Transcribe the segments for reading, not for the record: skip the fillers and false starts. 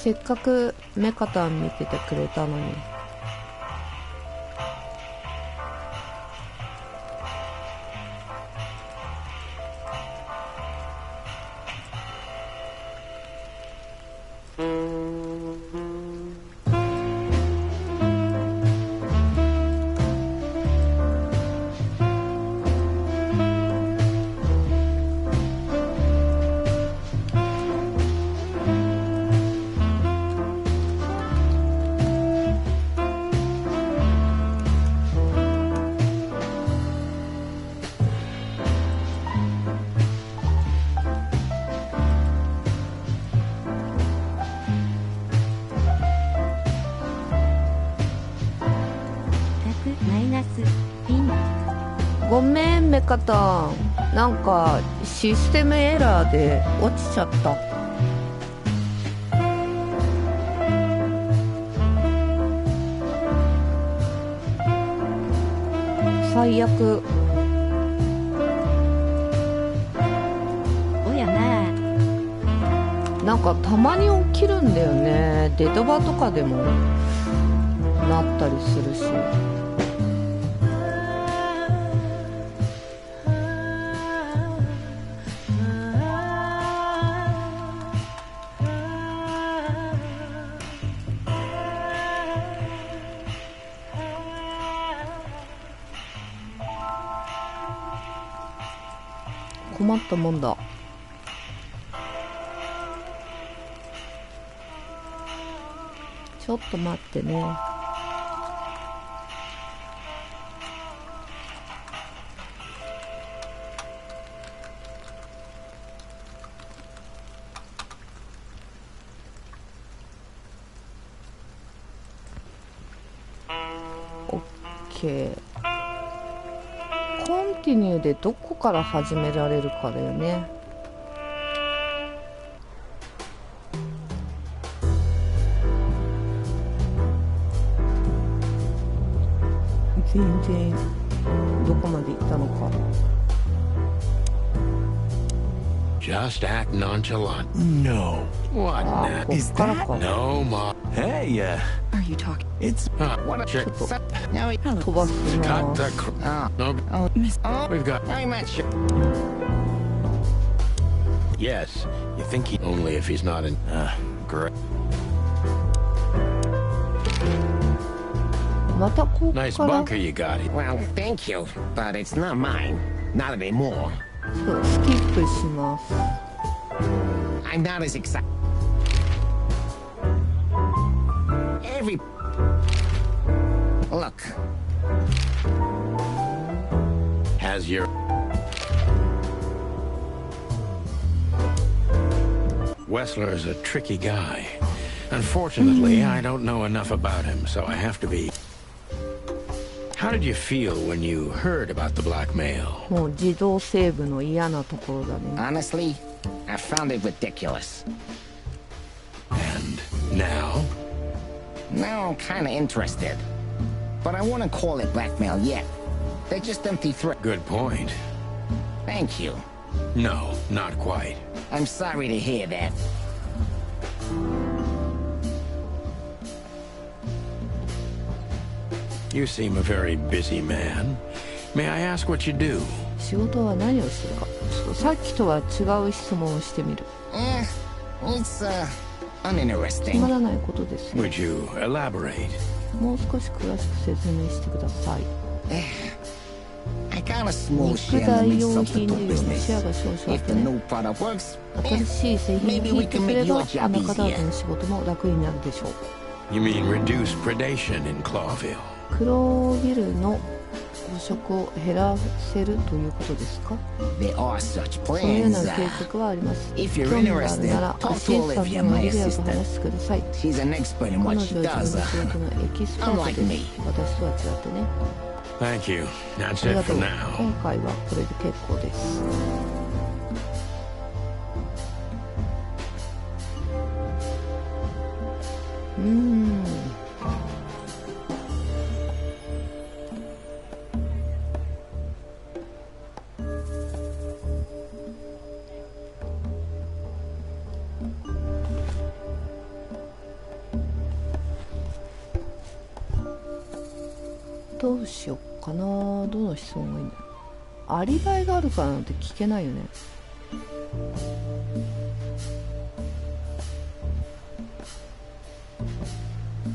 せっかくメカタン見ててくれたのに。ごめんメカタン、なんかシステムエラーで落ちちゃった。最悪。おやな。なんかたまに起きるんだよね。デドバとかでもなったりするし。困ったもんだ。ちょっと待ってね。オッケー。コンティニューでどこから始められるかだよね。全然どこまで行ったのか。Just act nonchalant. No. What now? Is that? No, Ma. Hey, Are you talking? it's What a trick. Now we 飛ばす Cut な。 the no. Oh, Miss. Oh, We've got. I'm not sure. Yes. You think he only if he's not in. great. またここ Nice から bunker you got. Well, thank you, but it's not mine. Not anymore. そうスキップします。 I'm not as excited. Every look. Has your. Wessler's a tricky guy. Unfortunately, I don't know enough about him, so I have to be. How did you feel when you heard about the blackmail? もう自動セーブの嫌なところだね。 Honestly, I found it ridiculous. And now? Now I'm kind of interested, but I wouldn't call it blackmail yet. They're just empty threats. Good point. Thank you. No, not quite. I'm sorry to hear that. You seem a very busy man. May I ask what you do? 仕事は何をするか。ちょっとさっきとは違う質問をしてみる。 It's つま uninteresting. らないことですよ。 Would you elaborate? もう少し詳しく説明してください。 I got a small 肉 share in 代 the meat 用品 substitute 事業の business. シェアが少々あっ If て the ね。 new product works, 新しい製品が maybe ヒ we ット can すれ make ば your job アナカダー easier. ズの仕事も楽になるでしょう。 You mean reduce predation in Clawville? 黒ビルの汚職を減らせるということですか。 There are such そういうような plans. 計画はあります。 If 興 you're 味があるなら interested, ア talk シ to スタン Olivia, トの my リレアと assistant. 話してください。 She's an expert in 彼 what 女は she 自分 does. の仕事のエキスパート Unlike で me. す。私とは違ってね。 Thank you. あ That's りが it と for う。 now. 今回はこれで結構です。どうしよっかな。どの質問がいいんだ。アリバイがあるからなんて聞けないよね。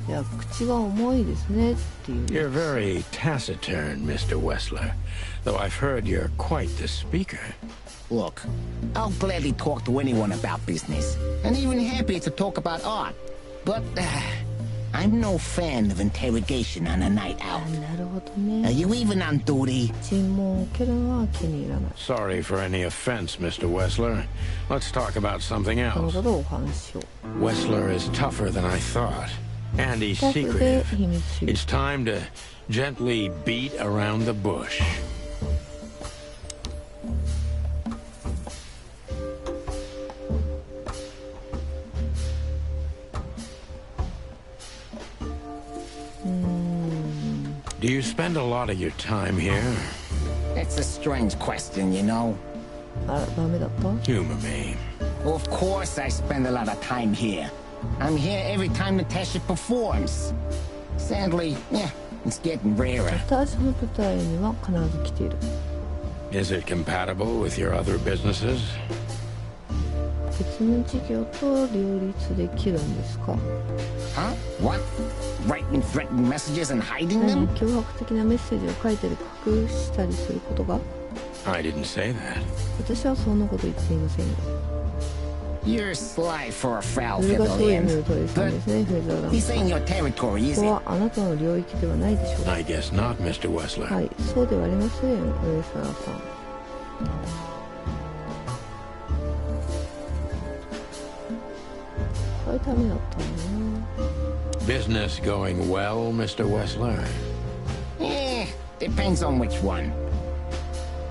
いや、口が重いですねっていう。You're very taciturn, Mr. Wessler, though I've heard you're quite the speaker. Look, I'll gladly talk to anyone about business, and even happier to talk about art. But I'm no fan of interrogation on a night out. なるほど Are ね。 you even on duty? 尋問を受けるのは気に入らない。 Sorry for any offense, Mr. Wessler. Let's talk about something この else. ことをお話ししよう。 Wessler is tougher than I thought, and he's タフで secretive. 秘密主義。 It's time to gently beat around the bush. Do you spend a lot of your time here? That's a strange question, you know. あら、ダメだった？ Humor me. Of course I spend a lot of time here. I'm here every time Natasha performs. Sadly, yeah, it's getting rarer. 私の舞台には必ず来ている。 Is it compatible with your other businesses? 別の事業と両立できるんですか？ Huh? What? Writing threatening messages and hiding 何？ them? 脅迫的なメッセージを書いたり隠したりすることが？ I didn't say that. 私はそんなこと言っていませんよ。 You're sly for a foul それがそういう意味 featherland. の通りさん But ですね、フェザーラン this ド。 ain't your territory, こ is こ it? はあなたの領域ではないでしょうか。 I guess not, Mr. Wessler. はい、そうではありません、上沢さん。これダメだったんだな。 Business going well, Mr. Wessler? Eh, depends on which one.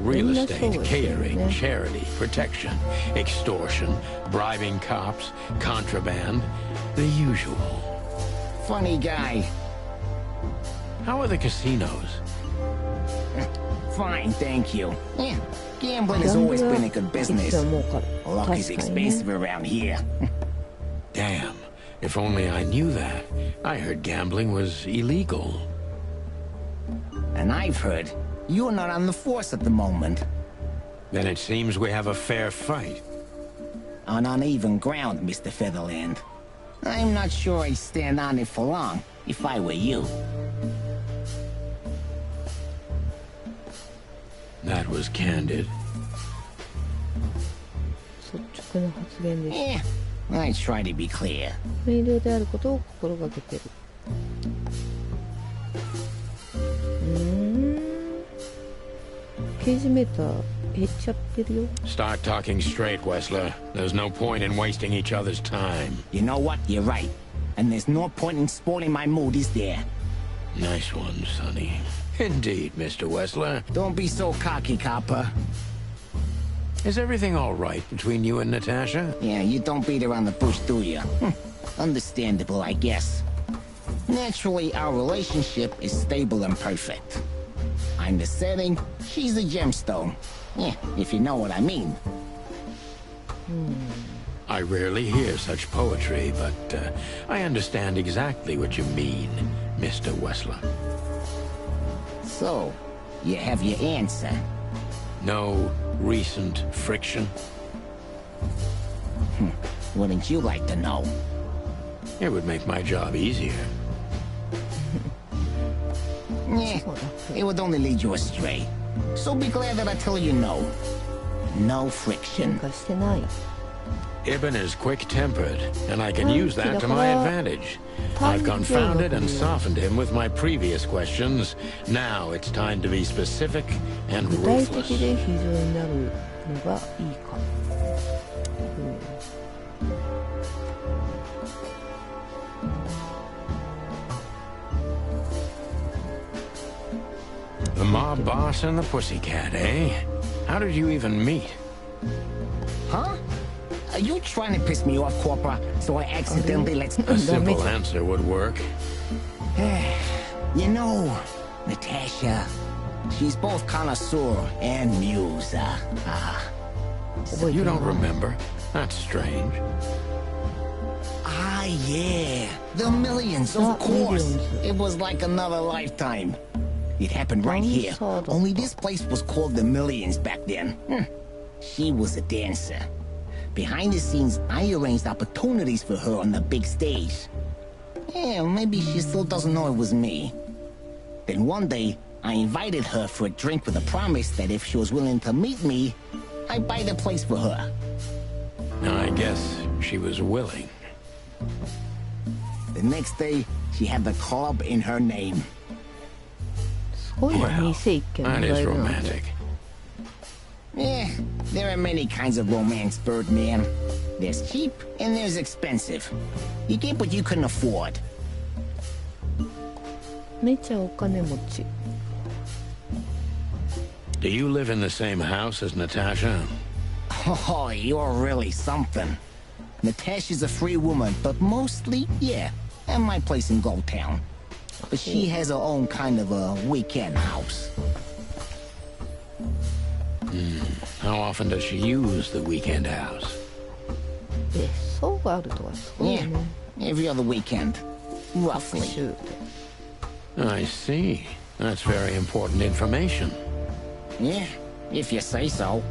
Real That's estate, always catering, good, yeah. charity, protection, extortion, bribing cops, contraband, the usual. Funny guy. How are the casinos? Fine, thank you. Yeah, gambling has always been a good いつ business. でも儲かる。 Luck is 確かにね。 expensive around here. Damn, if only I knew that. I heard gambling was illegal. And I've heard you're not on the force at the moment. Then it seems we have a fair fight. On uneven ground, Mr. Featherland. I'm not sure I'd stand on it for long, if I were you. That was candid. 率直な発言でし Eh, I try to be clear. た。明瞭であることを心がけてる。ページメーター減っちゃってるよ。 Start talking straight, Wessler. There's no point in wasting each other's time. You know what? You're right. And there's no point in spoiling my mood, is there? Nice one, Sonny. Indeed, Mr. Wessler. Don't be so cocky, copper. Is everything all right between you and Natasha? Yeah, you don't beat around the bush, do you? Understandable, I guess. Naturally, our relationship is stable and perfect. I'm the setting, she's the gemstone. Yeah, if you know what I mean. I rarely hear such poetry, but I understand exactly what you mean, Mr. Wessler. So, you have your answer. No recent friction? Wouldn't you like to know? It would make my job easier. Yeah, it would only lead you astray. So be glad that I tell you no. No 喧 friction. 嘩してない。 Ibn is quick-tempered, and I can use that to my advantage. I've confounded and softened him with my previous questions. Now it's time to be specific and 具体的 ruthless. で非常になるのがいいか。The mob boss and the pussycat, eh? How did you even meet? Huh? Are you trying to piss me off, Corpora, so I accidentally let... A simple answer would work. You know, Natasha, she's both connoisseur and muse. You don't remember? That's strange. Ah, yeah. The millions, of Not course. millions. It was like another lifetime. It happened right here. Dancer. Only this place was called the Millions back then. She was a dancer. Behind the scenes, I arranged opportunities for her on the big stage. Yeah, maybe she still doesn't know it was me. Then one day, I invited her for a drink with a promise that if she was willing to meet me, I'd buy the place for her. I guess she was willing. The next day, she had the club in her name. すごいね、 Well, 店一軒 that もら is えるなんて romantic. Yeah, there are many kinds of romance, Birdman. There's cheap and there's expensive. You get what you can afford. めちゃお金持ち。 Do you live in the same house as Natasha? Oh, you're really something. Natasha's a free woman, but mostly, yeah, at my place in Gold Town. But she has her own kind of a weekend house. How often does she use the weekend house? 別荘があるとはすごいよ Yeah, ね。 every other weekend. 各 Roughly. 州で。 I see. That's very important information. Yeah, if you say so.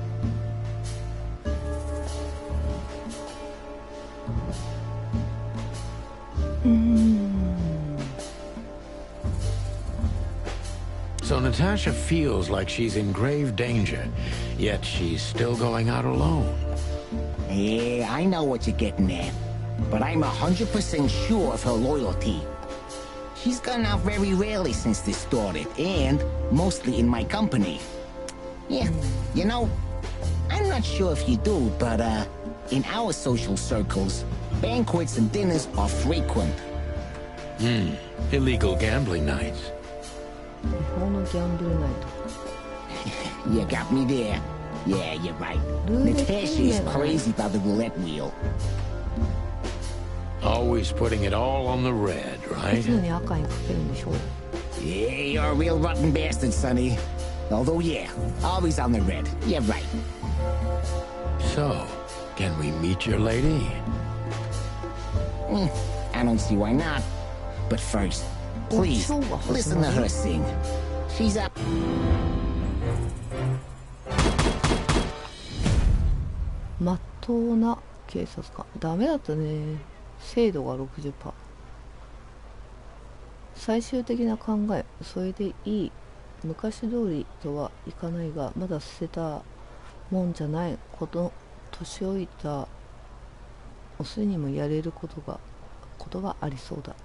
So Natasha feels like she's in grave danger, yet she's still going out alone. Yeah, I know what you're getting at. But I'm 100% sure of her loyalty. She's gone out very rarely since this started, and mostly in my company. Yeah, you know, I'm not sure if you do, but, in our social circles, banquets and dinners are frequent. Illegal gambling nights. 日本のギャンブルナイ You got me there. Yeah, you're right. Roulette Natasha is wheel. crazy about the roulette wheel. Always putting it all on the red, ト。 right? 常に赤にかけるんでしょう。 Yeah, you're a real rotten bastard, Sonny. Although, yeah, always on the red. Yeah, right. So, can we meet your lady? I don't see why not. But first, please, listen to her sing. She's up. まっとうな警察官。ダメだったね。精度が 60%。最終的な考え。それでいい。昔通りとはいかないが、まだ捨てたもんじゃない。年老いたオスにもやれることがありそうだ。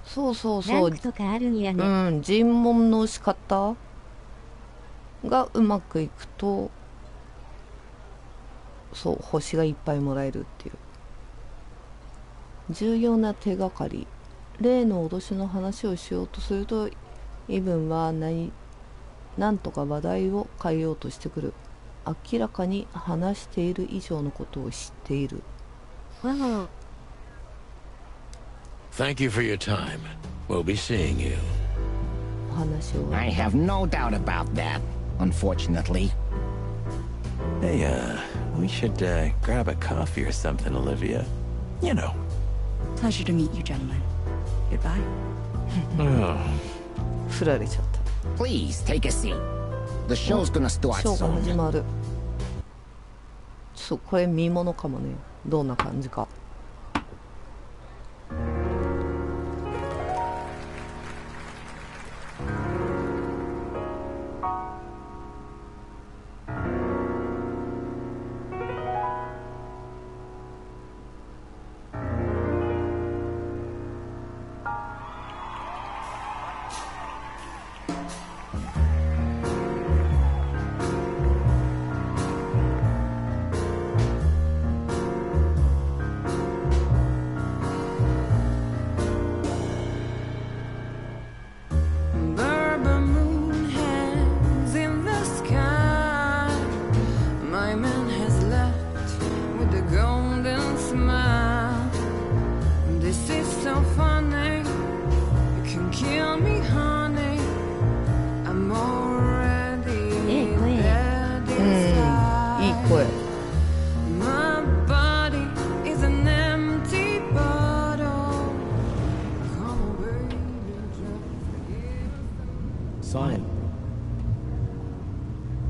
そうそうそう。ランクとかあるんやね。うん、尋問の仕方がうまくいくと、そう星がいっぱいもらえるっていう重要な手がかり。例の脅しの話をしようとすると、イブンはなんとか話題を変えようとしてくる。明らかに話している以上のことを知っている。わお。 Thank you for your time. We'll be seeing you. お話を I have no doubt about that, unfortunately. Hey, we should, grab a coffee or something, Olivia. You know. Pleasure to meet you, gentlemen. Goodbye. Oh. 振られちゃった。 Please, take a seat. The show's gonna start ショーが始 soon. まる。ちょっとこれ見ものかもね。どんな感じか。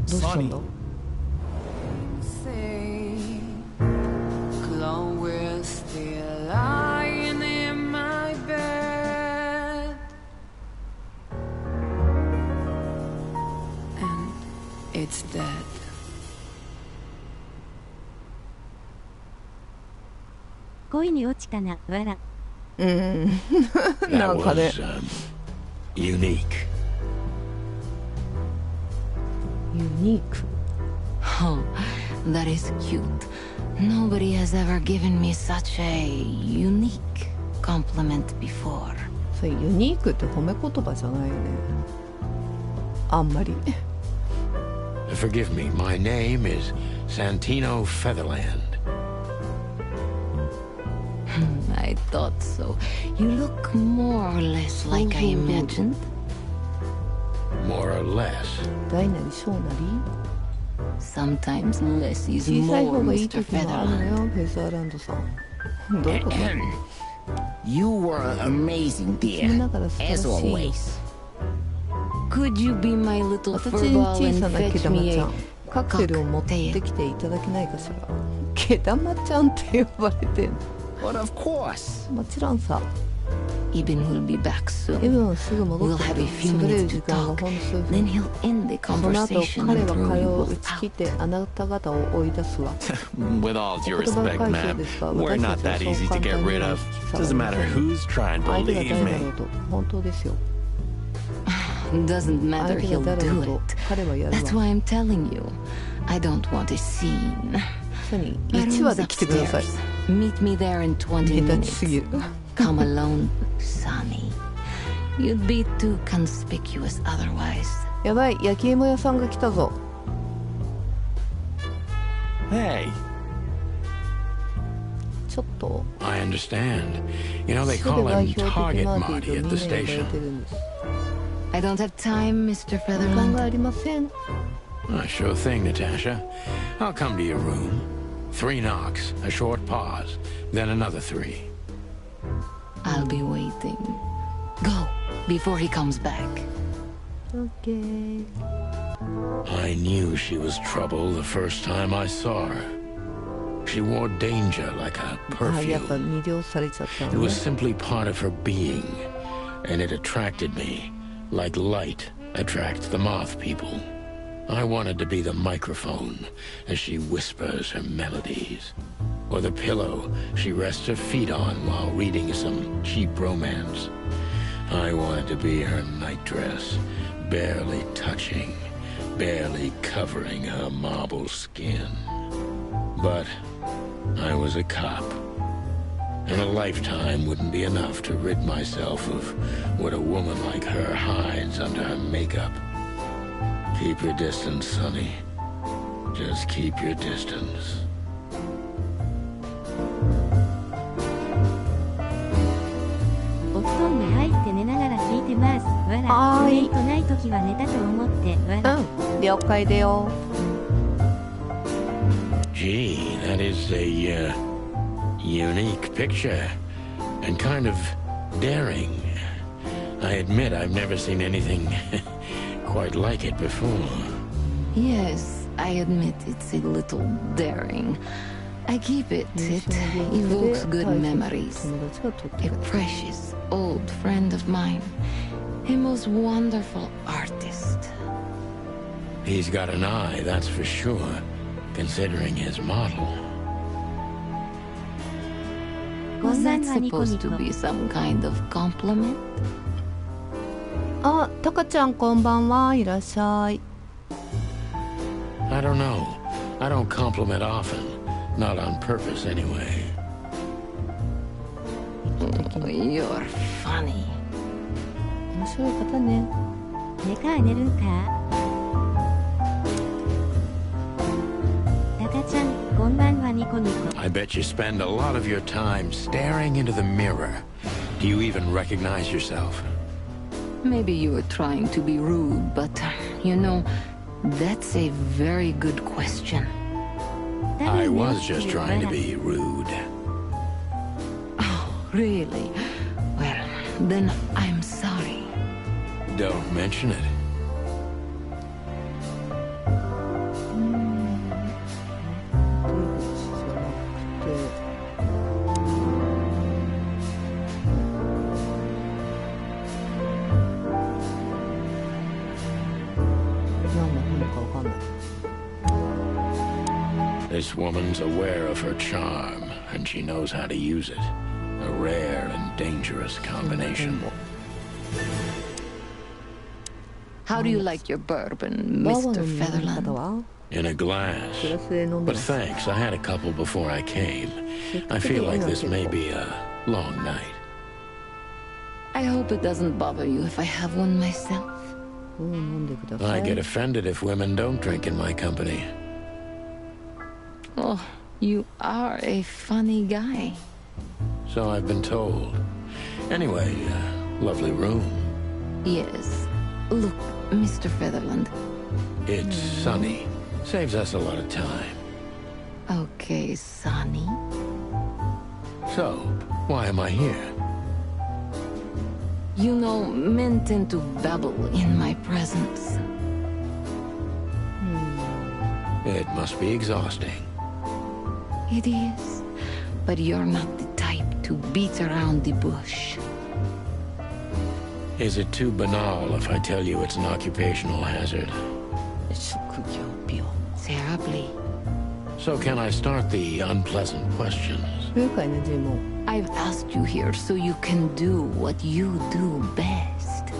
どうしたんだ？ Chloe's still lying in my bed, and it's dead. 恋に落ちたな、わら。うん。な That んかね。 was unique. ユニーク。 Oh, that is cute. Nobody has ever given me such a unique compliment before. それユニークって褒め言葉じゃないよね。あんまり。 Forgive me, my name is Santino Featherland. I thought so. You look more or less like I imagined. More or less. 大なり小なり Sometimes less is 小さい more, 方がいい Mr. 時もあるの Featherland. よ、フェザーランドさん。どういうこと？ You were amazing, 君 dear. ながら素晴ら As しいよ。 always. Could you be my little 私に furball 小 and さな毛 fetch 玉 me ちゃ a ん、カクテルを持ってきていただけないかしら。毛玉ちゃんって呼ばれてんの。 But of course. もちろんさ、 Eben will be back エ soon. ブンはすぐ戻 We'll って have く a る。 few 喋れる minutes 時 to 間が talk. ほんの数 Then 分。 he'll end the その後 conversation 彼 and は throw 会 you 話を both 打ち切っ out. てあなた方を追い出すわ。 With all due 言葉 respect, 返し ma'am, ですが、 we're 私 not た that ちはそう easy to 簡 get 単に rid は of. 引き去ら Doesn't ませ matter ん。 who's trying to 相手が leave 誰だろ me. うと本当ですよ。 Doesn't 相 matter, 手 he'll が誰だ do と it. 彼はやる That's わ。 why I'm telling you. I don't want a scene. さに My 1話 room's で来てください。 upstairs. Meet me there in 20目立ちす minutes. ぎる。 Come alone, Sonny. You'd be too conspicuous otherwise. やばい、焼き芋屋さんが来たぞ。 Hey, ちょっと I understand. You know, they すべ call 代 him 表的 Target マーケ Marty ット at みん the なに呼ばれ station. てるんです。 I don't have time, Mr. 時間が Featherland. ありません。 Sure thing, Natasha. I'll come to your room. 3 knocks, a short pause, then another 3. I'll be waiting. Go, before he comes back. オッケー。 I knew she was trouble the first time I saw her. She wore danger like a あ、やっぱ perfume. 魅了されちゃった It のね。 was simply part of her being, and it attracted me, like light attracts the moth people. I wanted to be the microphone as she whispers her melodies, or the pillow she rests her feet on while reading some cheap romance. I wanted to be her nightdress, barely touching, barely covering her marble skin. But I was a cop, and a lifetime wouldn't be enough to rid myself of what a woman like her hides under her makeup. Keep your distance, Sonny. Just keep your distance. お布団に入って寝ながら聞いてます。わら。はーいウェイトない時は寝たと思って。わら。うん、了解だよ。 Gee, that is a unique picture, and kind of daring. I admit I've never seen anything quite like it before. Yes, I admit it's a little daring. I keep it. It evokes good memories. 友達が撮って A くれた。 precious old friend of mine. A most wonderful artist. He's got an eye, that's for sure, considering his model. こん Was ば that んはニコ supposed ニ to コ。 be some kind of compliment? あ、タカちゃんこんばんは。いらっしゃい。 I don't know. I don't compliment often. Not on purpose, anyway. Oh, you're funny. 面白い方ね。寝か寝るんか。タカちゃん、こんばんはニコニコ。 I bet you spend a lot of your time staring into the mirror. Do you even recognize yourself? Maybe you were trying to be rude, but you know, that's a very good question. I was just trying to be rude. Really? Well, then I'm sorry. Don't mention it. This woman's aware of her charm, and she knows how to use it. A rare and dangerous combination. How do you like your bourbon, バーボン Mr. の飲み方 Featherland? は In a glass. グラスで飲んで But ます。 thanks, I had a couple before I came. I feel like this may be a long night. I hope it doesn't bother you if I have one myself. 飲んでくださ I い。 get offended if women don't drink in my company. Oh, you are a funny guy. So I've been told. Anyway, lovely room. Yes. Look, Mr. Featherland. It's sunny. Saves us a lot of time. Okay, Sonny. So, why am I here? You know, men tend to babble in my presence. It must be exhausting. It is. But you're not the type to beat around the bush. Is it too banal if I tell you it's an occupational hazard? 職業病。 Terribly. So can I start the unpleasant questions? 不愉快な尋問。 I've asked you here so you can do what you do best.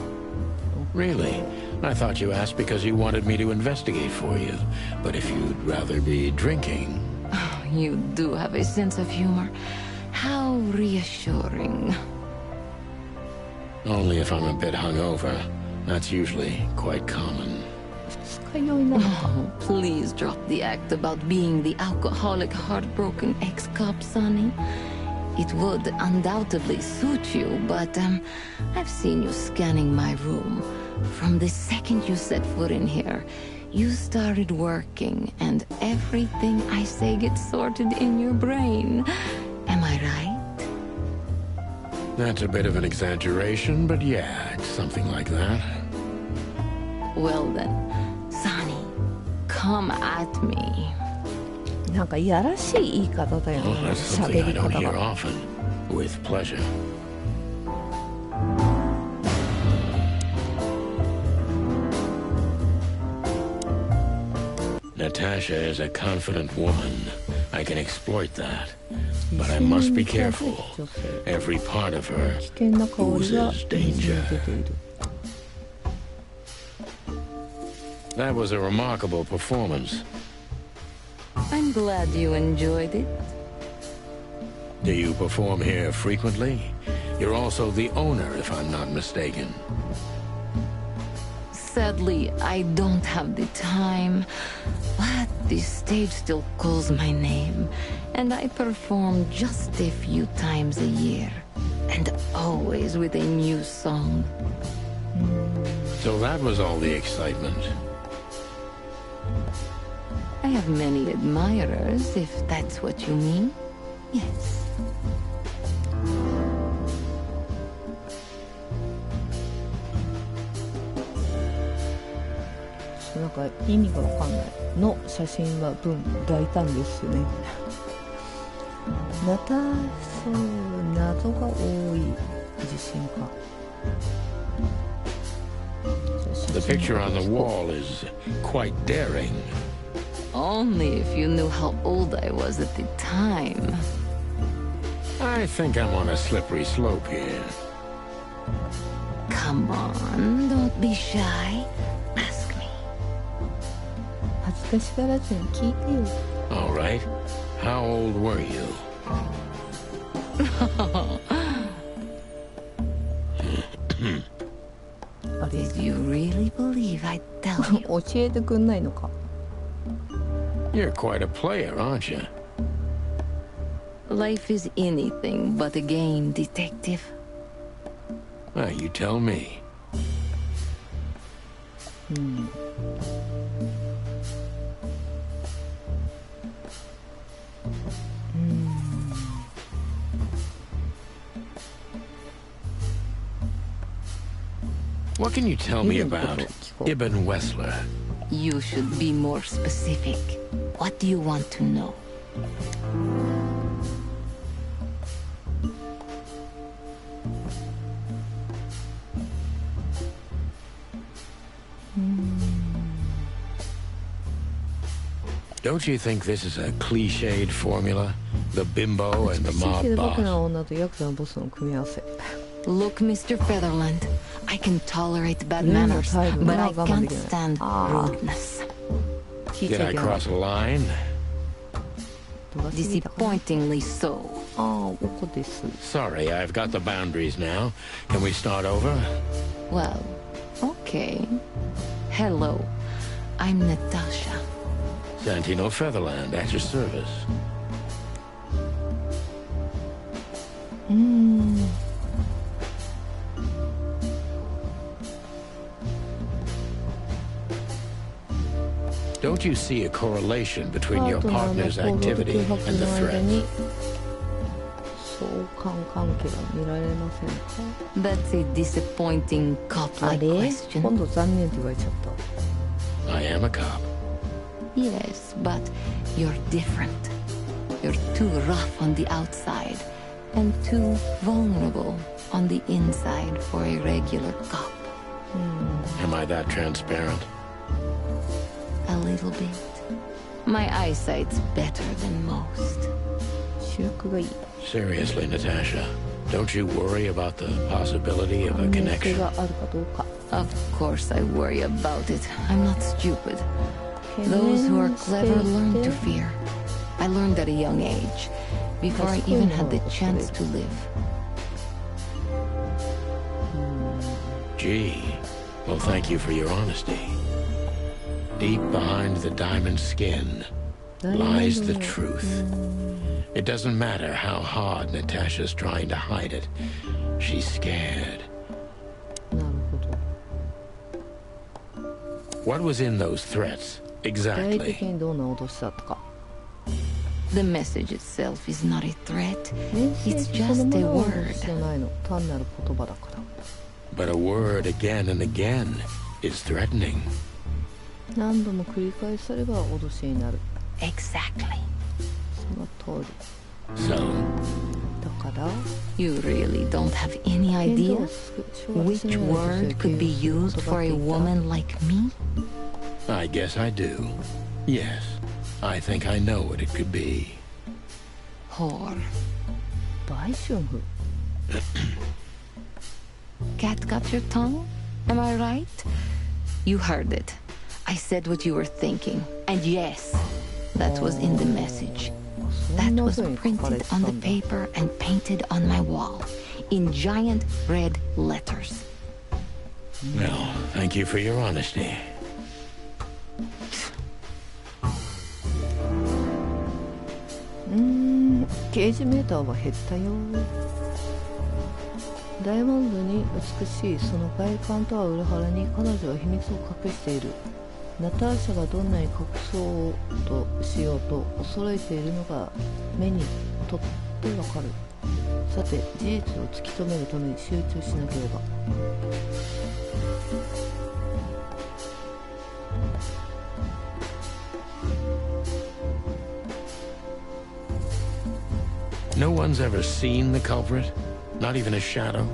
Really? I thought you asked because you wanted me to investigate for you. But if you'd rather be drinking... You do have a sense of humor. How reassuring. Only if I'm a bit hungover. That's usually quite common. 二日酔いなのか。 Oh, please drop the act about being the alcoholic, heartbroken ex-cop, Sonny. It would undoubtedly suit you, but I've seen you scanning my room. From the second you set foot in here, you started working, and everything I say gets sorted in your brain. Am I right? That's a bit of an exaggeration, but yeah, it's something like that. Well then, Sonny, come at me. なんかいやらしい言い方だよ Well, ね。 that's something 喋 I り don't 方 hear が。 often. With pleasure. Natasha is a confident woman. I can exploit that. But I must be careful. Every part of her 危険な香りが oozes 出 danger. ている。 That was a remarkable performance. I'm glad you enjoyed it. Do you perform here frequently? You're also the owner, if I'm not mistaken. Sadly, I don't have the time, but the stage still calls my name, and I perform just a few times a year, and always with a new song. So that was all the excitement. I have many admirers, if that's what you mean. Yes. なんか意味がわかんないの写真は文大胆ですよね。謎が多い自信か。 The picture on the wall is quite daring. Only if you knew how old I was at the time. I think I'm on a slippery slope here. Come on, don't be shy. Ask me. 恥ずかしがらずに聞いてよ。 All right. How old were you? Did you really believe I'd tell you? 教えてくんないのか。 You're quite a player, aren't you? Life is anything but a game, detective. Well, you tell me. What can you tell me about Ibn Wessler? You should be more specific. What do you want to know? Don't you think this is a cliched formula? The bimbo and the 地域 mob でバカな boss. 女とヤクザのボスの組み合わせ。 Look, Mr. Featherland, I can tolerate bad 例の manners, 態度 but が I 我慢で can't きない。 stand ああ、 rudeness. 聞いち Did ゃ I いけなかっ cross a line? た。度が過ぎたかな。 Disappointingly so. ああ、おこです。 Sorry, I've got the boundaries now. Can we start over? Well, okay. Hello, I'm Natasha. Santino Featherland, at your service. うーん。 Don't you see a correlation パ between ー your トナーの partner's 行動と activity 空 and 白 the の間 threat? に相関関係が見られませんか？ That's a disappointing あ cop-like れ？ question. 今度残念って言われちゃった。 I am a cop. Yes, but you're different. You're too rough on the outside and too vulnerable on the inside for a regular cop. Am I that transparent? A little bit. My eyesight's better than most. 主役がいい。 Seriously, Natasha, don't you worry about the possibility of a 関連性 connection? があるかどうか。 Of course I worry about it. I'm not stupid. Those who are clever learn to fear. I learned at a young age, before I even had the chance to live. Gee, well, thank you for your honesty. Deep behind the diamond skin lies the truth. It doesn't matter how hard Natasha's trying to hide it. She's scared. なるほど。 What was in those threats 具体的 exactly? にどんな脅しだったか。 The message itself is not a threat. メッセ It's ージその just も a のは脅し word. じゃないの。単なる言葉だから。 But a word again and again is threatening. 何度も繰り返されば脅しになる。 Exactly. その通り。 So, だから、 You really don't have any 面 idea 倒を承諾し which ない女性 word could be 系の used 言 for 葉っ a て言った woman like me? I guess I do. Yes, I think I know what it could be. Whore. 売春婦。 Cat got your tongue? Am I right? You heard it. I said what you were thinking. And yes, that was in the message. そ That んな was 風に書かれ printed てた on the んだ。 paper and painted on my wall in giant red letters. Well, thank you for your honesty. ゲージメーターは減ったよ。ダイヤモンドに美しいその外観とは裏腹に彼女は秘密を隠している。ナターシャがどんなに隠そうとしようと恐れているのが目にとってわかる。さて事実を突き止めるために集中しなければ。 No one's ever seen the culprit? Not even a shadow?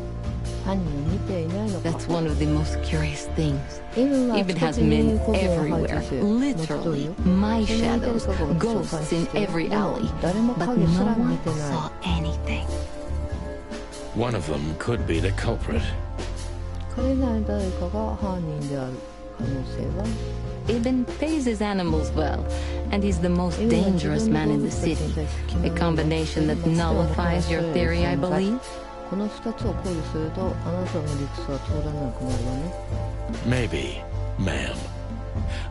犯人を見ていないのか。 That's one of the most curious things. エルは Even 近 has くに men 古文を排 everywhere. 除し、文字通り Literally, よ。 my その見てる shadows, 過去が紹介 ghosts し in てる。 every でも alley. 誰も But 影す no ら見 one てない。 saw anything. One of them could be the culprit. 彼らの誰かが犯人である可能性は。 Ibn pays his animals well, and he's the most dangerous man in the city. A combination that nullifies your theory, I believe. この2つを考慮するとあなたの理屈は通らなくなるわね。 Maybe, ma'am.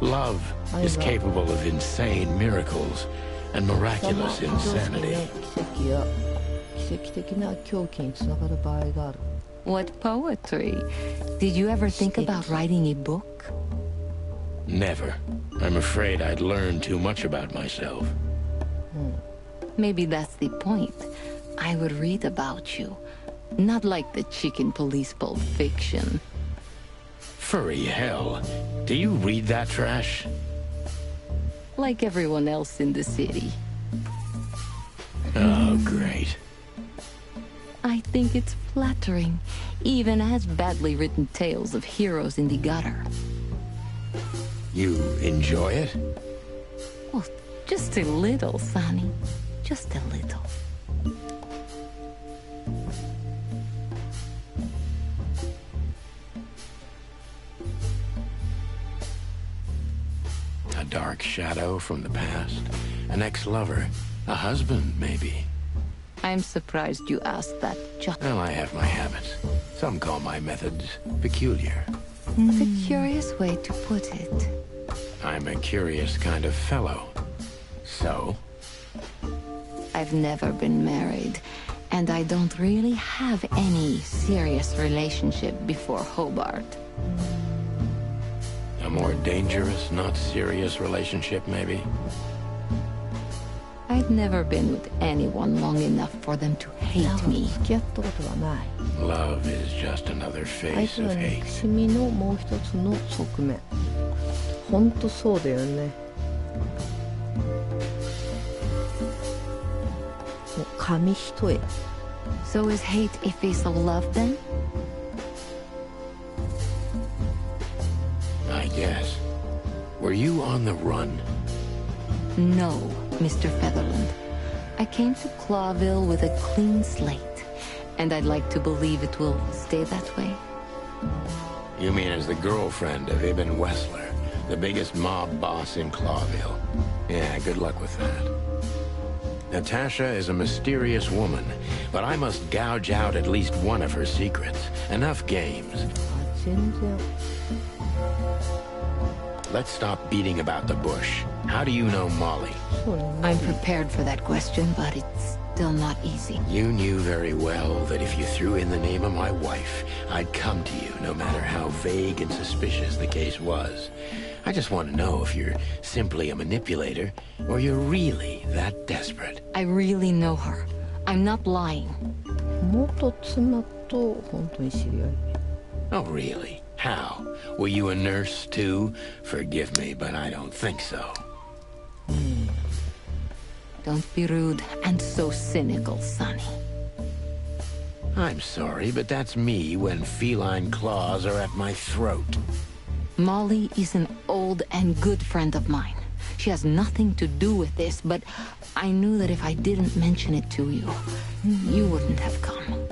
Love is capable of insane miracles and その miraculous 非常識 insanity. な奇跡や奇跡的な狂気につながる場合がある。 What poetry? Did you ever think about writing a book? Never. I'm afraid I'd learn too much about myself. Maybe that's the point. I would read about you. Not like the chicken police Pulp Fiction. Furry hell. Do you read that trash? Like everyone else in the city. Oh, great. I think it's flattering, even as badly written tales of heroes in the gutter. You enjoy it? Well, Just a little, Sonny. Just a little. A dark shadow from the past. An ex-lover. A husband, maybe. I'm surprised you asked that, just... Well, I have my habits. Some call my methods peculiar. What a curious way to put it. I'm a curious kind of fellow. So? I've never been married, and I don't really have any serious relationship before Hobart. A more dangerous, not serious relationship, maybe? I've never been with anyone long enough for them to hate me. 付き合ったことはない。 Love is just another 相 face 手 of は hate. 憎しみのもう一つの側面。ほんとそうだよね。もう紙一重。 So is hate a face of love then? I guess. Were you on the run? No, Mr. Featherland. I came to Clawville with a clean slate, and I'd like to believe it will stay that way. You mean as the girlfriend of Ibn Wessler, the biggest mob boss in Clawville? Yeah, good luck with that. Natasha is a mysterious woman, but I must gouge out at least one of her secrets. Enough games. あ、全然。 Let's stop beating about the bush. How do you know Molly? そうね。 I'm prepared for that question, but it's still not easy. You knew very well that if you threw in the name of my wife, I'd come to you, no matter how vague and suspicious the case was. I just want to know if you're simply a manipulator, or you're really that desperate. I really know her. I'm not lying. 元妻と本当に知り合い。 Oh, really? How? Were you a nurse, too? Forgive me, but I don't think so. Don't be rude and so cynical, Sonny. I'm sorry, but that's me when feline claws are at my throat. Molly is an old and good friend of mine. She has nothing to do with this, but I knew that if I didn't mention it to you, you wouldn't have come.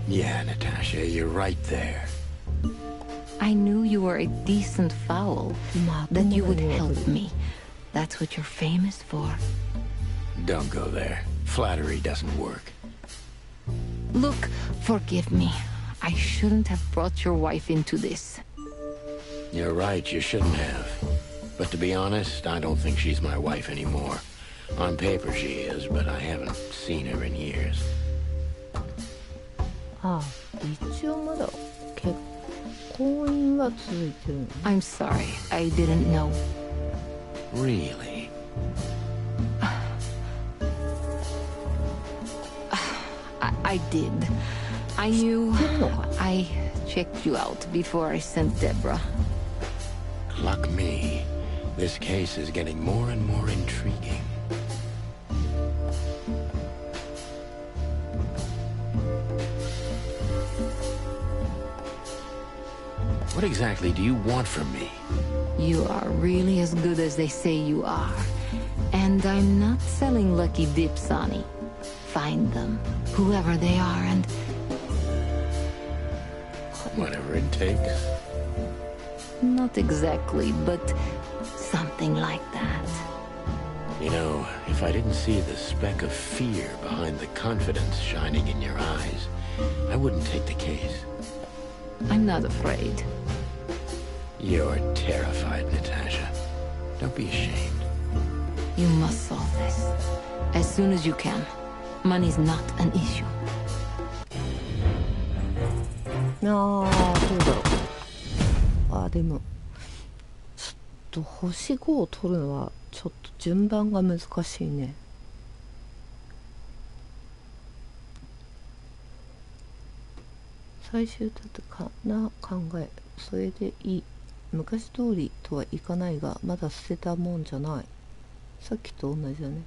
Yeah, Natasha, you're right there. I knew you were a decent fowl, that you would help me. That's what you're famous for. Don't go there. Flattery doesn't work. Look, forgive me. I shouldn't have brought your wife into this. You're right, you shouldn't have. But to be honest, I don't think she's my wife anymore. On paper she is, but I haven't seen her in years. ああ、一応まだ結婚は続いてるの。 I'm sorry, I didn't know. Really? I did. I knew. I checked you out before I sent Deborah. Luck me. This case is getting more and more intriguing. What exactly do you want from me? You are really as good as they say you are. And I'm not selling lucky dips, Sonny. Find them, whoever they are, and... Whatever it takes. Not exactly, but something like that. You know, if I didn't see the speck of fear behind the confidence shining in your eyes, I wouldn't take the case. I'm not afraid. You're terrified, Natasha. Don't be ashamed. You must solve this. As soon as you can. Money's not an issue. ああ、どうだろう。ああ、でもちょっと星5を取るのはちょっと順番が難しいね。最終立てかな考え、それでいい。昔通りとはいかないが、まだ捨てたもんじゃない。さっきと同じだね。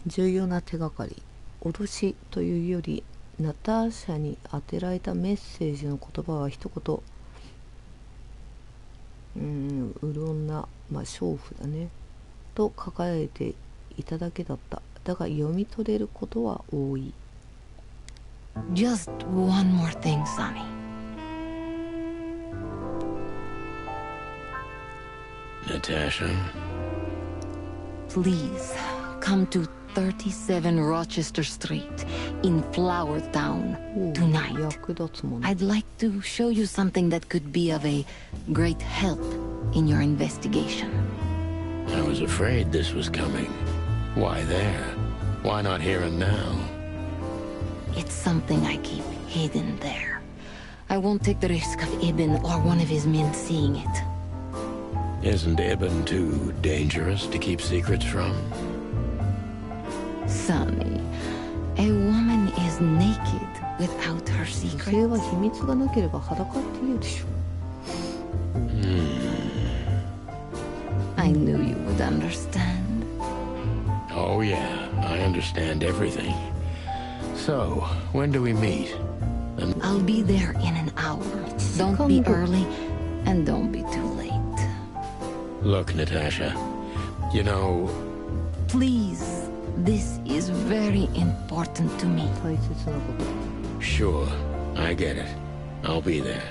重要な手がかり。脅しというより、ナターシャに当てられたメッセージの言葉は一言。うろんな、まあ娼婦だね。と書かれていただけだった。だが読み取れることは多い。 Just one more thing, Sonny. Natasha? Please, come to 37 Rochester Street in Flower Town おう、 tonight. 役立つもの。 I'd like to show you something that could be of a great help in your investigation. I was afraid this was coming. Why there? Why not here and now? It's something I keep hidden there. I won't take the risk of Ibn or one of his men seeing it. Isn't Ibn too dangerous to keep secrets from? Sonny, a woman is naked without her 女性は secrets. 秘密がなければ裸って言うでしょ。 I knew you would understand. Oh yeah, I understand everything. So, when do we meet? And I'll be there in an hour. Don't be early and don't be too late. look, Natasha, you know, Please, this is very important to me. 大切なこと。 sure, I get it. I'll be there.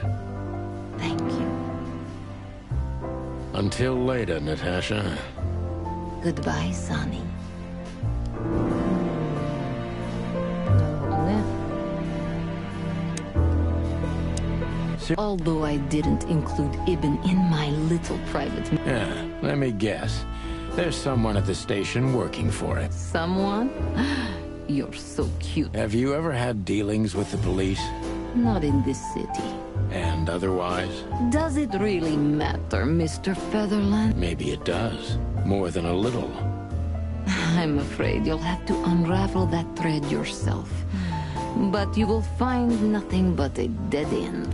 Thank you. Until later, Natasha. Goodbye, Sonny. なるほどね。 Although I didn't include Ibn in my little private... Yeah, let me guess. There's someone at the station working for it. Someone? You're so cute. Have you ever had dealings with the police? Not in this city. And otherwise? Does it really matter, Mr. Featherland? Maybe it does. More than a little. I'm afraid you'll have to unravel that thread yourself. But you will find nothing but a dead end.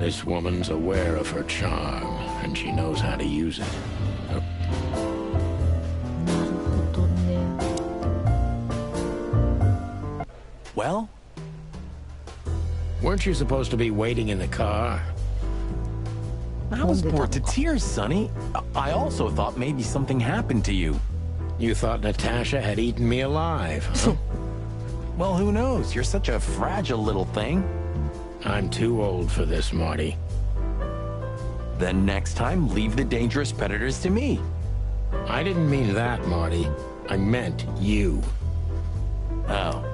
This woman's aware of her charm, and she knows how to use it. なるほどね。 Well, Weren't you supposed to be waiting in the car? I was bored to tears, Sonny. I also thought maybe something happened to you. You thought Natasha had eaten me alive, huh? Well, who knows? You're such a fragile little thing. I'm too old for this, Marty. Then next time, leave the dangerous predators to me. I didn't mean that, Marty. I meant you. Oh.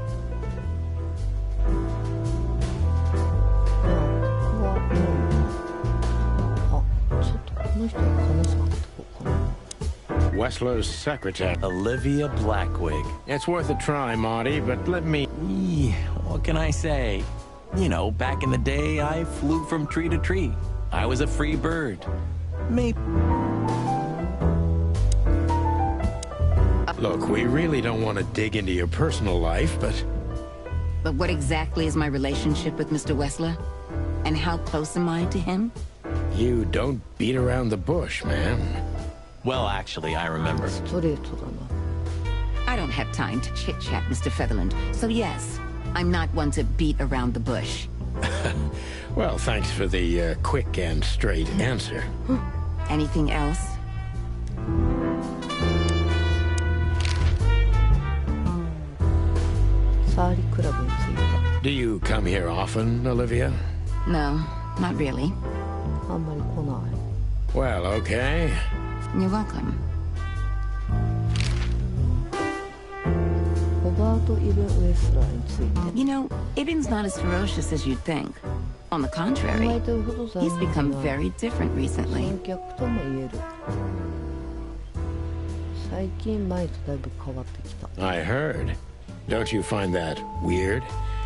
あ、ちょっとこの人に話しかけてこうかな。 Wessler's secretary. Olivia Blackwig. It's worth a try, Marty, but let me... What can I say? You know, back in the day, I flew from tree to tree. I was a free bird. Maybe. Look, we really don't want to dig into your personal life, but... But what exactly is my relationship with Mr. Wessler? And how close am I to him? You don't beat around the bush, man. Well, actually, I remember. ストレートだな。 I don't have time to chit-chat, Mr. Featherland. So yes, I'm not one to beat around the bush. Well, thanks for the quick and straight answer. Anything else? Do you come here often, Olivia? No, not really. あんまり来ない。 Well, okay. You're welcome. ロバート・イブン・ウェスラーについて。 You know, Ibn's not as ferocious as you'd think. On the 考 contrary, えてるほど残 he's 念 become な very different そ recently. の逆とも言える。最近前とだいぶ変わってきた。 I heard. Don't you find that weird?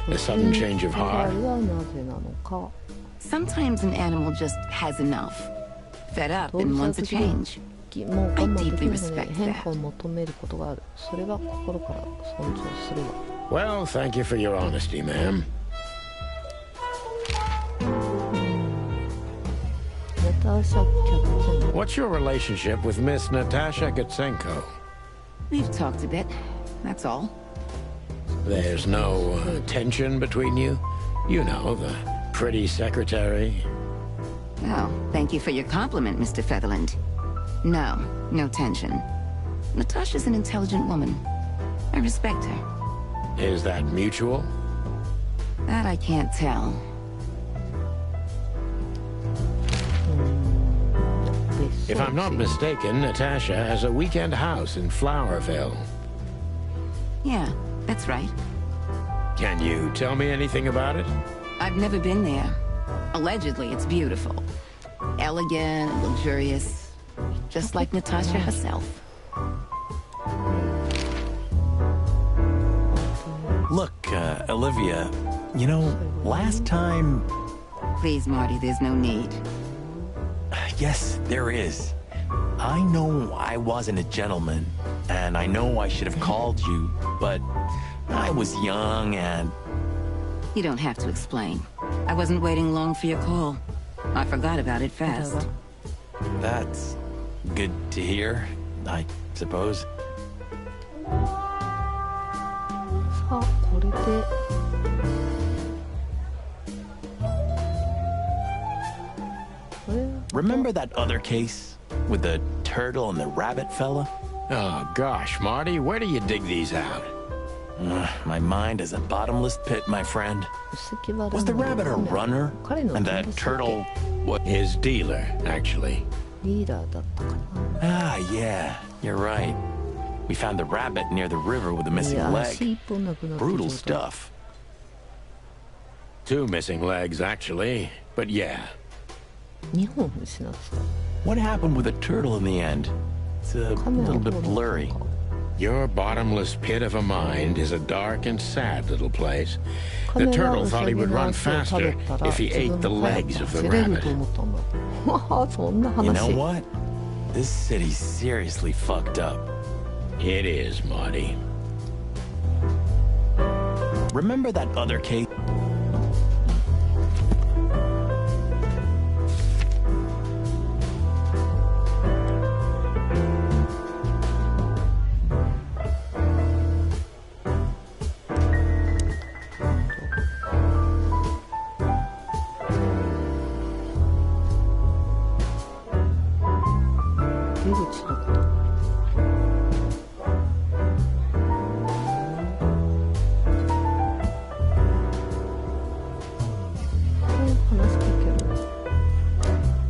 A sudden change of あ heart? れはなぜなのか。 Sometimes an animal just has enough. Fed up 動 and 物は wants a 時に change. もう我慢でき I deeply ないの respect で that. 変化を求めることがある。それは心から尊重するわ。 Well, thank you for your honesty, ma'am. ナターシャ・キャッツン。 What's your relationship with Miss Natasha Gutsenko? We've talked a bit. That's all. There's no tension between you? You know, the pretty secretary. Oh, thank you for your compliment, Mr. Featherland. No, no tension. Natasha's an intelligent woman. I respect her. Is that mutual? That I can't tell. If I'm not mistaken, Natasha has a weekend house in Flowerville. Yeah, that's right. Can you tell me anything about it? I've never been there. Allegedly, it's beautiful. Elegant and luxurious. Just like Natasha herself. Look, Olivia, you know, last time... Please, Marty, there's no need. Yes, there is. I know I wasn't a gentleman, and I know I should have called you, but I was young and... You don't have to explain. I wasn't waiting long for your call. I forgot about it fast. That's good to hear, I suppose. さあ、これで Remember that other case with the turtle and the rabbit fella? Oh, gosh, Marty, where do you dig these out? My mind is a bottomless pit, my friend. Was the rabbit a runner? And that turtle, what? His dealer, actually. リーダーだったかな。 Ah, yeah, you're right. We found the rabbit near the river with a missing いや、 leg. 足一本なくなってる Brutal 状態。 stuff. 2 missing legs, actually. But yeah. 2本失ってた。 What happened with the turtle in the end? It's a カメラ little ど bit うなった blurry. のか。 Your bottomless pit of a mind is a dark and sad little place. カ The メラ turtle ウ thought サ he ギ would の run 足を食べ faster たら if he 自 ate 分 the の速 legs さ of the 走れる rabbit. と思ったんだ。わあ、そんな You 話。 know what? This city's seriously fucked up. It is, Marty. Remember that other case?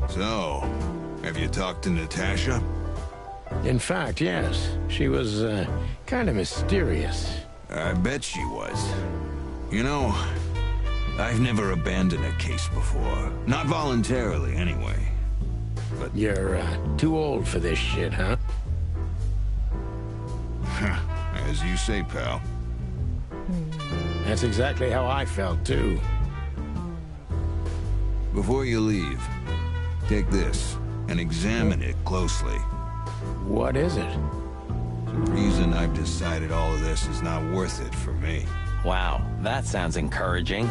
So, have you talked to Natasha? In fact, yes. She was, kind of mysterious. I bet she was. You know, I've never abandoned a case before. Not voluntarily, anyway. But You're, too old for this shit, huh? as you say, pal. That's exactly how I felt, too. Before you leave, take this and examine it closely. What is it? The reason I've decided all of this is not worth it for me. Wow, that sounds encouraging.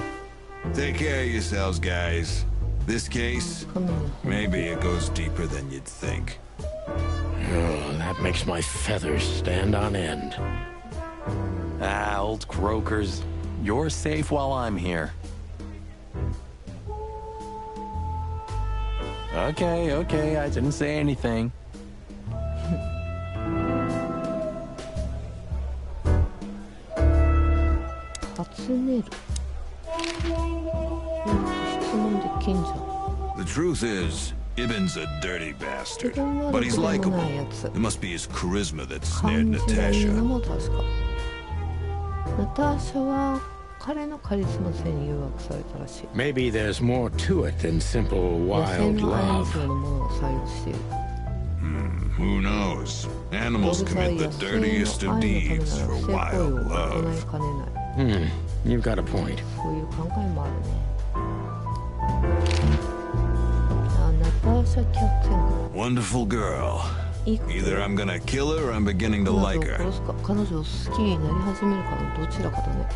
Take care of yourselves, guys. This case, maybe it goes deeper than you'd think. Oh, that makes my feathers stand on end. Ah, old croakers. You're safe while I'm here. Okay, I didn't say anything. 尋ねる。質問できんじゃん。 The truth is, Ibn's a dirty bastard, 自分は but ろ he's くでも likable. ないやつ。 It must be his charisma that 感 snared じがいいの Natasha. も確か。ナターシャは彼のカリスマ性に誘惑されたらしい。 Maybe there's more to it than simple 野生 wild の愛 love. 情のものを採用している。 Who knows? 動 Animals 物は commit 野 the 生 dirtiest の of 愛の deeds た for めなら不正行為 wild を行い love. かねない。 You've got a point. そういう考えもあるね。あ、ナターシャ・キャッツェン Wonderful girl. いい子。 Either I'm gonna kill her or I'm beginning to 彼 like 女を her. 殺すか、彼女を好きになり始めるかのどちらかだね。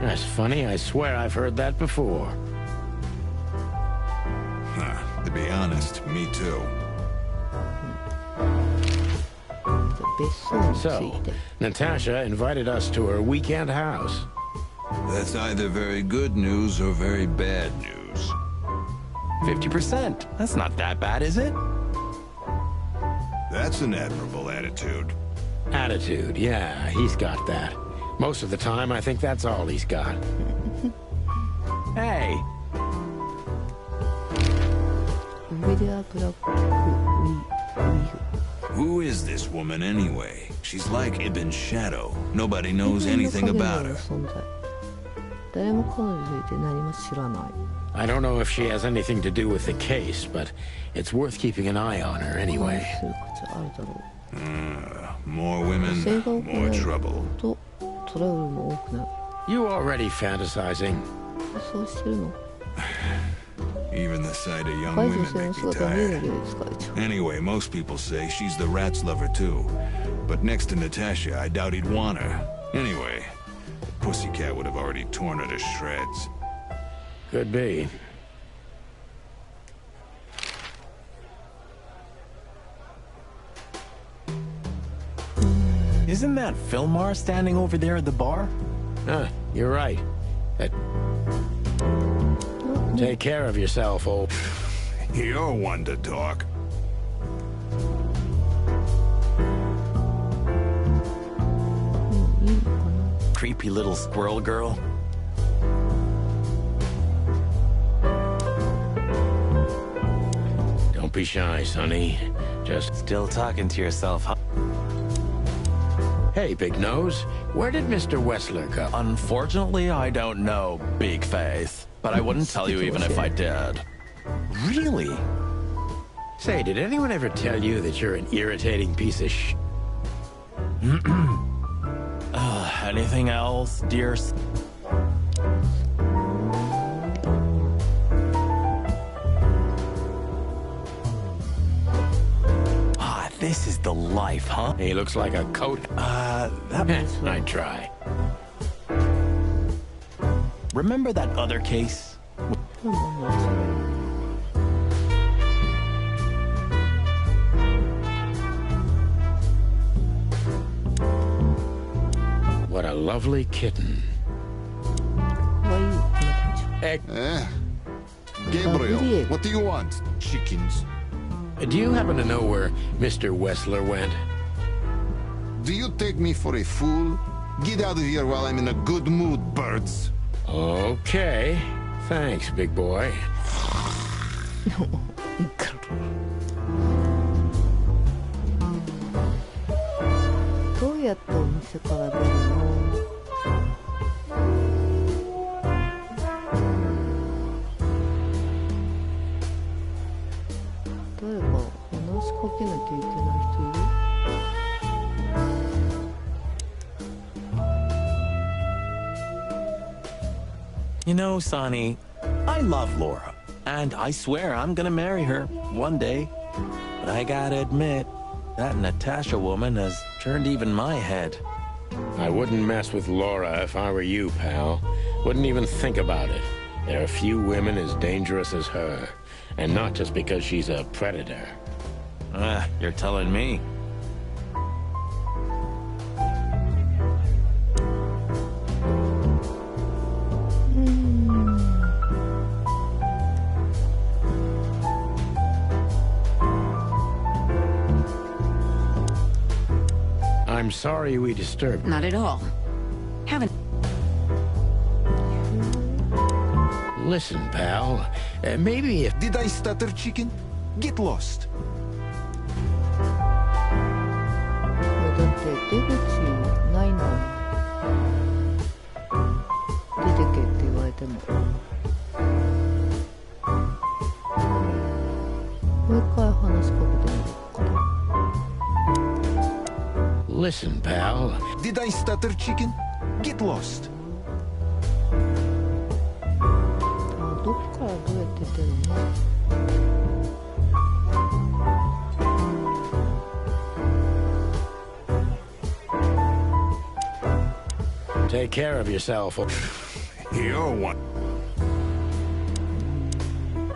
That's funny. I swear I've heard that before. Huh. To be honest, me too. 別荘につ So, いて。 Natasha invited us to her weekend house. That's either very good news or very bad news. 50%. That's not that bad, is it? That's an admirable attitude. Attitude, yeah, he's got that. Most of the time, I think that's all he's got. Hey, William Black Who is this woman anyway? She's like Ibn Shadow. Nobody knows anything about her. 誰も彼女について何も知らない。 I don't know if she has anything to do with the case, but it's worth keeping an eye on her anyway. する価値あるだろう。 More women, 女性が行 more える trouble. とトラブルも多くなる。 You already fantasizing. そうしてるの。 Even the sight of young 若い women 女性 make の me 姿を見るだ tired. けで疲れちゃう。 Anyway, most people say she's the rat's lover too. But next to Natasha, I doubt he'd want her. Anyway, Pussycat would have already torn her to shreds. Could be. isn't that Fillmore standing over there at the bar? You're right. Take care of yourself, old... You're one to talk. Creepy little squirrel girl. Don't be shy, Sonny. Just... Still talking to yourself, huh? Hey, Big Nose, where did Mr. Wessler go? Unfortunately, I don't know, Big Face. But I wouldn't tell you even if I did. Really? Say, did anyone ever tell you that you're an irritating piece of sh... Anything else, dear? This is the life, huh? He looks like a coat. I'd try. Remember that other case? What a lovely kitten. Gabriel, what do you want? Chickens. Do you happen to know where Mr. Wessler went? Do you take me for a fool? Get out of here while I'm in a good mood, birds. Okay. Thanks, big boy. どうやってお店から出るの？誰か話しかけなきゃいけない人いる？ You know, Sonny, I love Laura, and I swear I'm gonna marry her one day. But I gotta admit, that Natasha woman has turned even my head. I wouldn't mess with Laura if I were you, pal. Wouldn't even think about it. There are few women as dangerous as her. And not just because she's a predator. You're telling me. I'm sorry we disturbed you. Not at all. Haven't. Listen, pal. Maybe if... Did I stutter, chicken? Get lost. だって出口ないの。出てけって言われても。もう一回話しかけてみるかな。Listen, pal. Did I stutter, chicken? Get lost. どっからどうやって出るの？ Take care of yourself. You're one.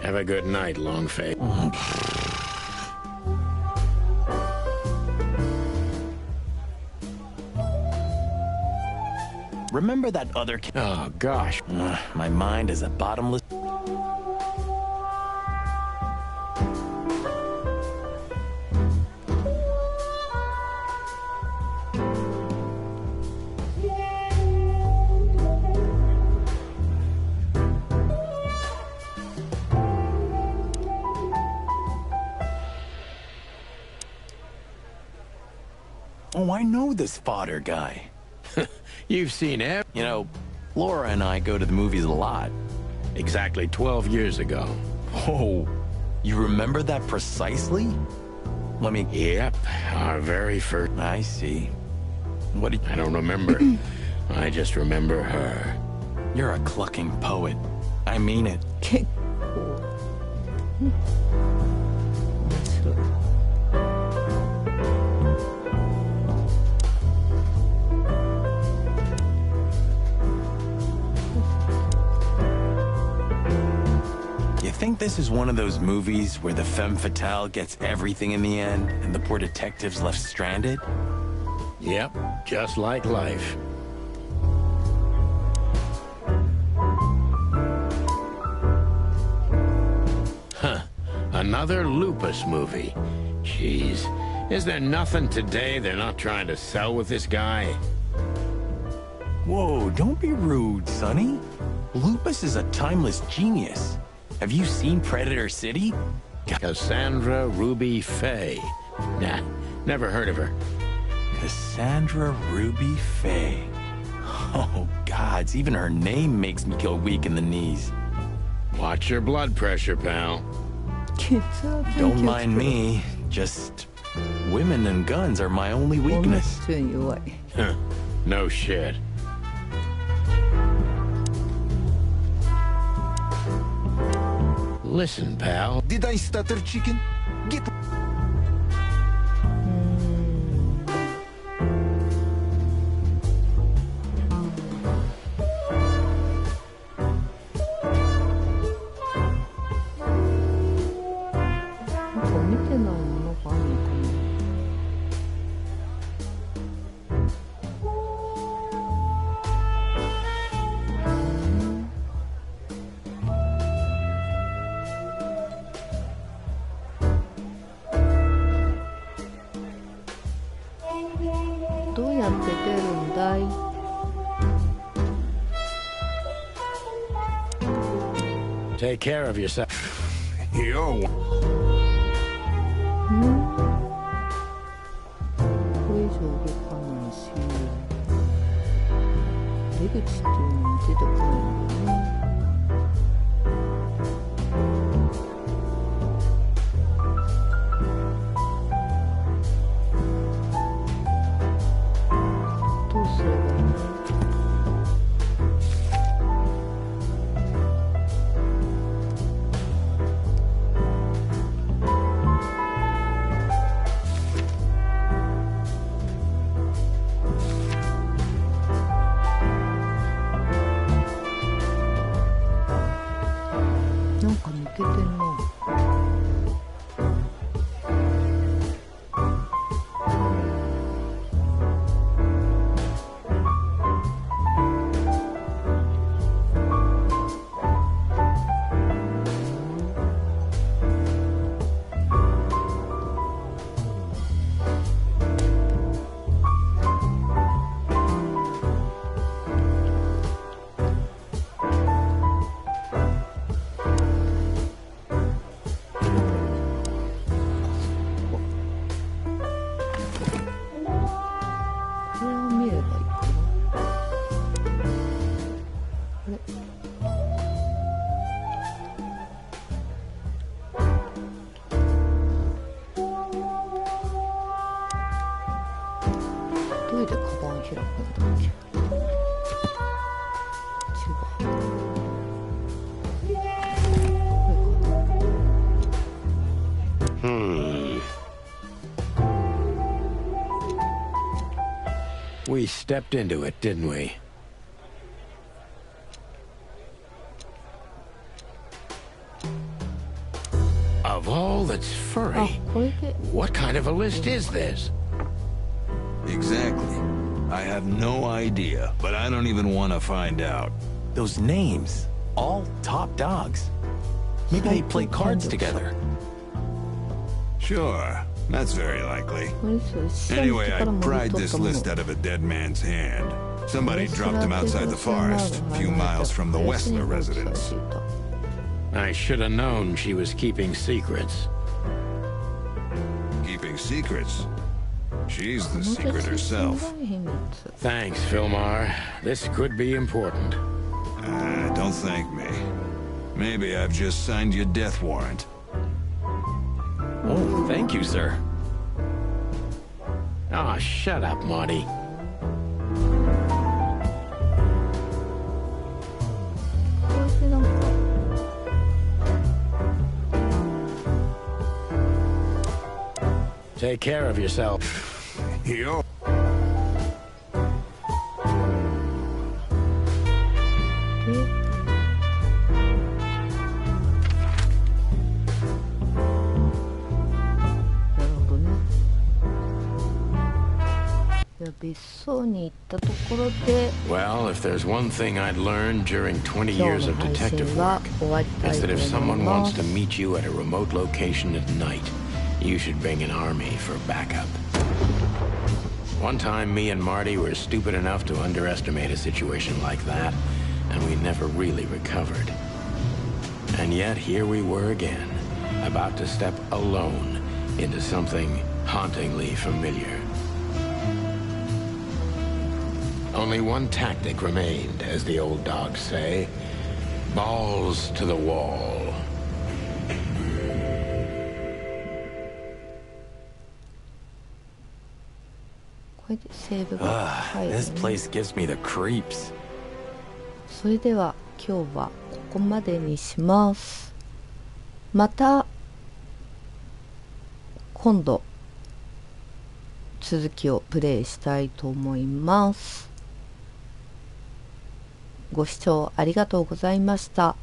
Have a good night, Longface. Remember that other Oh, gosh. My mind is a bottomless... Oh, I know this fodder guy. You've seen every... You know, Laura and I go to the movies a lot. Exactly 12 years ago. Oh, you remember that precisely? Let me... Yep, our very first... I see. What do you... I don't remember. I just remember her. You're a clucking poet. I mean it. 結構面白い。You think this is one of those movies where the femme fatale gets everything in the end and the poor detective's left stranded? Yep, just like life. Huh, another Lupus movie. Jeez, is there nothing today they're not trying to sell with this guy? Whoa, don't be rude, Sonny. Lupus is a timeless genius. Have you seen Predator City? Cassandra Ruby Faye. Nah, never heard of her. Cassandra Ruby Faye. Oh, gods, even her name makes me go weak in the knees. Watch your blood pressure, pal. Don't mind me. Just women and guns are my only 女 weakness. 必に弱い。 Huh, no shit. Listen, pal. Did I stutter, chicken? Get... なんか見てないものがあるのかな。どうやって出るんだい？ Take care of yourself. Yo. これ以上動かないし、出口っていうのも出てこないんだよね。どうすればいいの？なんか抜けてんな。これを見ればいいかな。あれ？どうやってカバン開くんだっけ？違う。We stepped into it, didn't we? Of all that's あ、 furry, これで what kind of a list is this? Exactly. I have no idea, but I don't even want to find out. Those names, all top dogs. Maybe they play cards together. Sure, that's very likely. これですよ。 Anyway, 下 I に来たら pried 戻っ this たもの。 list out of a dead man's hand. Somebody dropped him outside the forest, a few miles from the Wessler residence. I should have known she was keeping secrets. Keeping secrets? She's the secret herself. Thanks, Filmar. This could be important. Don't thank me. Maybe I've just signed your death warrant. Oh, thank you, sir. Oh, shut up, Marty. Take care of yourself. Yo. 別荘に行ったところで Well, if there's one thing I'd learned during 20 years of 今日の配 detective 信は work, 終わりた is いと that 思 if い someone ま wants す to meet you at a remote location at night, you should bring an army for backup. One time, me and Marty were stupid enough to underestimate a situation like that, and we never really recovered. And yet, here we were again, about to step alone into something hauntingly familiar. Only one tactic remained, as the old dogs say. Balls to the wall. This place gives me the creeps. それでは今日はここまでにします。また今度続きをプレイしたいと思います。ご視聴ありがとうございました。